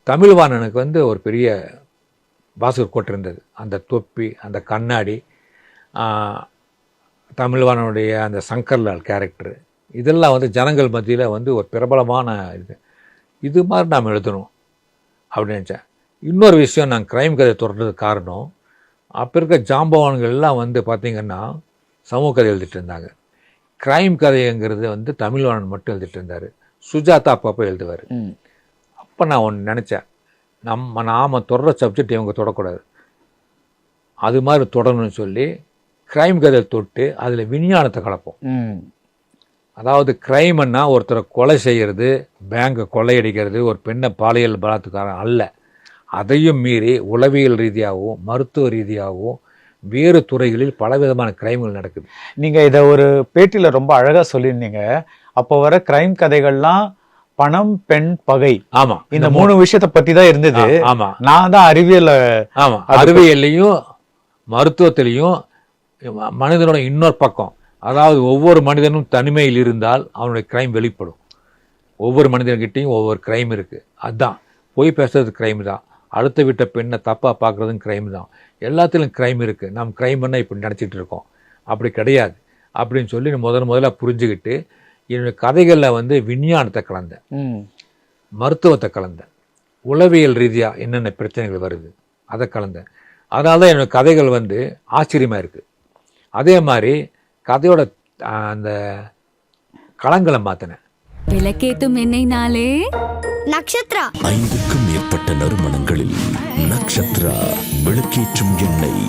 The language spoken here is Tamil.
தமிழ்வாணனுக்கு வந்து ஒரு பெரிய பாஸ்கர் கோட் இருந்தது. அந்த தொப்பி, அந்த கண்ணாடி, தமிழ்வாணனுடைய அந்த சங்கர்லால் கேரக்டரு, இதெல்லாம் வந்து ஜனங்கள் மத்தியில் வந்து ஒரு பிரபலமான இது மாதிரி நாம் எழுதணும் அப்படின்னு நினச்சேன். இன்னொரு விஷயம், நான் க்ரைம் கதை தொடர்றதுக்கு காரணம், அப்போ இருக்க ஜாம்பவான்கள்லாம் வந்து பார்த்திங்கன்னா சமூக கதை எழுதிட்டு இருந்தாங்க. க்ரைம் கதைங்கிறது வந்து தமிழ்வாணன் மட்டும் எழுதிட்டு இருந்தார். சுஜாதா அப்பப்போ எழுதுவார். அப்போ நான் ஒன்று நினச்சேன், நாம் தொடர சப்ஜெக்ட் இவங்க தொடக்கூடாது, அது மாதிரி தொடரணும்னு சொல்லி க்ரைம் கதை தொட்டு அதில் விஞ்ஞானத்தை கலப்போம். அதாவது க்ரைம்னா ஒருத்தரை கொலை செய்கிறது, பேங்கை கொள்ளையடிக்கிறது, ஒரு பெண்ணை பாலியல் பலாத்காரம் அல்ல. அதையும் மீறி உளவியல் ரீதியாகவும் மருத்துவ ரீதியாகவும் வேறு துறைகளில் பலவிதமான கிரைம்கள் நடக்குது. நீங்கள் இதை ஒரு பேட்டியில் ரொம்ப அழகாக சொல்லியிருந்தீங்க. அப்போ வர க்ரைம் கதைகள்லாம் பணம், பெண், பகை, ஆமா, இந்த 3 விஷயத்தை பற்றி தான் இருந்தது. ஆமா, நான் தான் அறிவியல்லையும் மருத்துவத்திலையும் மனிதனோட இன்னொரு பக்கம், அதாவது ஒவ்வொரு மனிதனும் தனிமையில் இருந்தால் அவனுடைய கிரைம் வெளிப்படும். ஒவ்வொரு மனிதன்கிட்டையும் ஒவ்வொரு கிரைம் இருக்குது. அதுதான் போய் பேசுறது கிரைம் தான், அடுத்த வீட்டை பெண்ணை தப்பாக பார்க்குறதும் கிரைம் தான், எல்லாத்துலையும் கிரைம் இருக்குது. நம்ம கிரைம் பண்ணால் இப்படி நினச்சிட்டு இருக்கோம், அப்படி கிடையாது அப்படின்னு சொல்லி முதல்ல புரிஞ்சுக்கிட்டு என்னுடைய கதைகளில் வந்து விஞ்ஞானத்தை கலந்தேன், மருத்துவத்தை கலந்தேன், உளவியல் ரீதியாக என்னென்ன பிரச்சனைகள் வருது அதை கலந்தேன். அதனால தான் என்னோடய கதைகள் வந்து ஆச்சரியமாக இருக்குது. அதே மாதிரி கதையோட அந்த களங்களை மாற்றினேன். விளக்கேத்தும் எண்ணெய்னாலே நக்ஷத்ரா. 5க்கும் மேற்பட்ட நறுமணங்களில் நக்ஷத்ரா விளக்கேற்றும் எண்ணெய்.